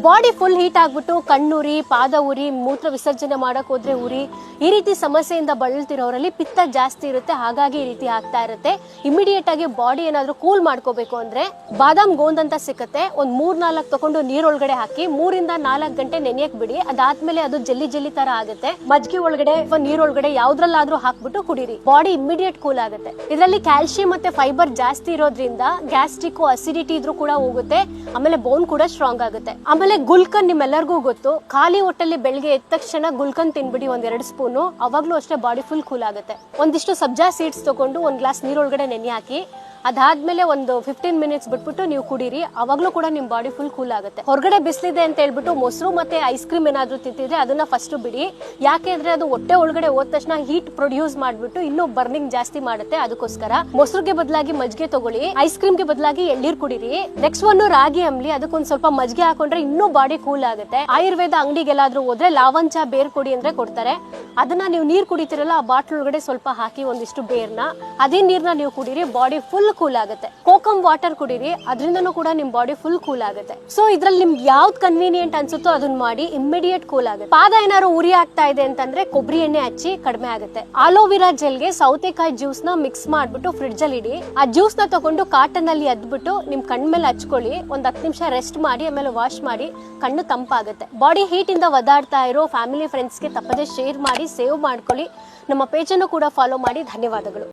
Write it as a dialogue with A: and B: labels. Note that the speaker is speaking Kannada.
A: ಬಾಡಿ ಫುಲ್ ಹೀಟ್ ಆಗ್ಬಿಟ್ಟು ಕಣ್ಣುರಿ, ಪಾದ ಉರಿ, ಮೂತ್ರ ವಿಸರ್ಜನೆ ಮಾಡಕ್ ಹೋದ್ರೆ ಉರಿ, ಈ ರೀತಿ ಸಮಸ್ಯೆಯಿಂದ ಬಳಲ್ತಿರೋರಲ್ಲಿ ಪಿತ್ತ ಜಾಸ್ತಿ ಇರುತ್ತೆ, ಹಾಗಾಗಿ ಈ ರೀತಿ ಆಗ್ತಾ ಇರುತ್ತೆ. ಇಮಿಡಿಯೇಟ್ ಆಗಿ ಬಾಡಿ ಏನಾದ್ರೂ ಕೂಲ್ ಮಾಡ್ಕೋಬೇಕು ಅಂದ್ರೆ ಬಾದಾಮ್ ಗೋಂದ್ ಅಂತ ಸಿಕ್ಕತ್ತೆ, ಒಂದ್ 3-4 ತಗೊಂಡು ನೀರೊಳಗಡೆ ಹಾಕಿ 3-4 ಗಂಟೆ ನೆನೆಯಕ್ ಬಿಡಿ. ಅದಾದ್ಮೇಲೆ ಅದು ಜೆಲ್ಲಿ ಜೆಲ್ಲಿ ತರ ಆಗುತ್ತೆ. ಮಜ್ಜಿಗೆ ಒಳಗಡೆ ಅಥವಾ ನೀರೊಳಗಡೆ ಯಾವ್ದ್ರಲ್ಲಾದ್ರೂ ಹಾಕ್ಬಿಟ್ಟು ಕುಡೀರಿ, ಬಾಡಿ ಇಮಿಡಿಯೇಟ್ ಕೂಲ್ ಆಗುತ್ತೆ. ಇದರಲ್ಲಿ ಕ್ಯಾಲ್ಸಿಯಂ ಮತ್ತೆ ಫೈಬರ್ ಜಾಸ್ತಿ ಇರೋದ್ರಿಂದ ಗ್ಯಾಸ್ಟ್ರಿಕ್, ಅಸಿಡಿಟಿ ಇದ್ರೂ ಕೂಡ ಹೋಗುತ್ತೆ. ಆಮೇಲೆ ಬೋನ್ ಕೂಡ ಸ್ಟ್ರಾಂಗ್ ಆಗುತ್ತೆ. ಆಮೇಲೆ ಗುಲ್ಕನ್ ನಿಮ್ಮೆಲ್ಲರಿಗೂ ಗೊತ್ತು, ಖಾಲಿ ಹೊಟ್ಟೆಲಿ ಬೆಳಗ್ಗೆ ಎದ್ದ ತಕ್ಷಣ ಗುಲ್ಕನ್ ತಿನ್ಬಿಡಿ 1-2 ಸ್ಪೂನು, ಅವಾಗ್ಲೂ ಅಷ್ಟೇ ಬಾಡಿ ಫುಲ್ ಕೂಲ್ ಆಗುತ್ತೆ. ಒಂದಿಷ್ಟು ಸಬ್ಜಾ ಸೀಡ್ಸ್ ತಗೊಂಡು 1 ಗ್ಲಾಸ್ ನೀರೊಳಗಡೆ ನೆನೆ ಹಾಕಿ ಅದಾದ್ಮೇಲೆ ಒಂದು 15 ಮಿನಿಟ್ಸ್ ಬಿಟ್ಬಿಟ್ಟು ನೀವು ಕುಡೀರಿ, ಅವಾಗ್ಲೂ ಕೂಡ ನಿಮ್ ಬಾಡಿ ಫುಲ್ ಕೂಲ್ ಆಗುತ್ತೆ. ಹೊರಗಡೆ ಬಿಸಿಲಿದೆ ಅಂತ ಹೇಳ್ಬಿಟ್ಟು ಮೊಸರು ಮತ್ತೆ ಐಸ್ ಕ್ರೀಮ್ ಏನಾದ್ರೂ ತಿಂತಿದ್ರೆ ಅದನ್ನ ಫಸ್ಟ್ ಬಿಡಿ. ಯಾಕೆ ಅಂದ್ರೆ ಅದು ಹೊಟ್ಟೆ ಒಳಗಡೆ ಹೋದ ತಕ್ಷಣ ಹೀಟ್ ಪ್ರೊಡ್ಯೂಸ್ ಮಾಡ್ಬಿಟ್ಟು ಇನ್ನೂ ಬರ್ನಿಂಗ್ ಜಾಸ್ತಿ ಮಾಡುತ್ತೆ. ಅದಕ್ಕೋಸ್ಕರ ಮೊಸರುಗೆ ಬದಲಾಗಿ ಮಜ್ಜಿಗೆ ತಗೊಳ್ಳಿ, ಐಸ್ ಕ್ರೀಮ್ಗೆ ಬದಲಾಗಿ ಎಳ್ನೀರ್ ಕುಡೀರಿ. ನೆಕ್ಸ್ಟ್ ಒಂದು ರಾಗಿ ಅಂಬ್ಲಿ, ಅದಕ್ಕೊಂದ್ ಸ್ವಲ್ಪ ಮಜ್ಜಿಗೆ ಹಾಕೊಂಡ್ರೆ ಇನ್ನೂ ಬಾಡಿ ಕೂಲ್ ಆಗುತ್ತೆ. ಆಯುರ್ವೇದ ಅಂಗಡಿಗೆಲ್ಲಾದ್ರೂ ಹೋದ್ರೆ ಲಾವಂಚ ಬೇರ್ ಕೊಡಿ ಅಂದ್ರೆ ಕೊಡ್ತಾರೆ. ಅದನ್ನ ನೀವು ನೀರ್ ಕುಡಿತೀರಲ್ಲ, ಆ ಬಾಟ್ಲ್ ಒಳಗಡೆ ಸ್ವಲ್ಪ ಹಾಕಿ ಒಂದಿಷ್ಟು ಬೇರ್ನ, ಅದೇ ನೀರ್ನ ನೀವು ಕುಡೀರಿ, ಬಾಡಿ ಫುಲ್ ಕೂಲ್ ಆಗುತ್ತೆ. ಕೋಕಮ್ ವಾಟರ್ ಕುಡೀರಿ, ಅದರಿಂದನೂ ಕೂಡ ನಿಮ್ ಬಾಡಿ ಫುಲ್ ಕೂಲ್ ಆಗುತ್ತೆ. ಸೊ ಇದ್ರಲ್ಲಿ ನಿಮ್ಗೆ ಯಾವ್ದು ಕನ್ವೀನಿಯಂಟ್ ಅನ್ಸುತ್ತೋ ಅದನ್ನ ಮಾಡಿ, ಇಮಿಡಿಯೇಟ್ ಕೂಲ್ ಆಗುತ್ತೆ. ಪಾದ ಏನಾದ್ರು ಉರಿ ಆಗ್ತಾ ಇದೆ ಅಂತಂದ್ರೆ ಕೊಬ್ಬರಿ ಎಣ್ಣೆ ಹಚ್ಚಿ ಕಡಿಮೆ ಆಗುತ್ತೆ. ಆಲೋವೆರಾ ಜೆಲ್ಗೆ ಸೌತೆಕಾಯಿ ಜ್ಯೂಸ್ ನ ಮಿಕ್ಸ್ ಮಾಡ್ಬಿಟ್ಟು ಫ್ರಿಡ್ಜ್ ಅಲ್ಲಿ ಇಡಿ. ಆ ಜ್ಯೂಸ್ ನ ತಗೊಂಡು ಕಾಟನ್ ಅಲ್ಲಿ ಅದ್ಬಿಟ್ಟು ನಿಮ್ ಕಣ್ ಮೇಲೆ ಹಚ್ಕೊಳ್ಳಿ. ಒಂದ್ 10 ನಿಮಿಷ ರೆಸ್ಟ್ ಮಾಡಿ ಆಮೇಲೆ ವಾಶ್ ಮಾಡಿ, ಕಣ್ಣು ತಂಪಾಗುತ್ತೆ. ಬಾಡಿ ಹೀಟ್ ಇಂದ ಒದಾಡ್ತಾ ಇರೋ ಫ್ಯಾಮಿಲಿ ಫ್ರೆಂಡ್ಸ್ಗೆ ತಪ್ಪದೆ ಶೇರ್ ಮಾಡಿ, ಸೇವ್ ಮಾಡ್ಕೊಳ್ಳಿ. ನಮ್ಮ ಪೇಜ್ ಅನ್ನು ಕೂಡ ಫಾಲೋ ಮಾಡಿ. ಧನ್ಯವಾದಗಳು.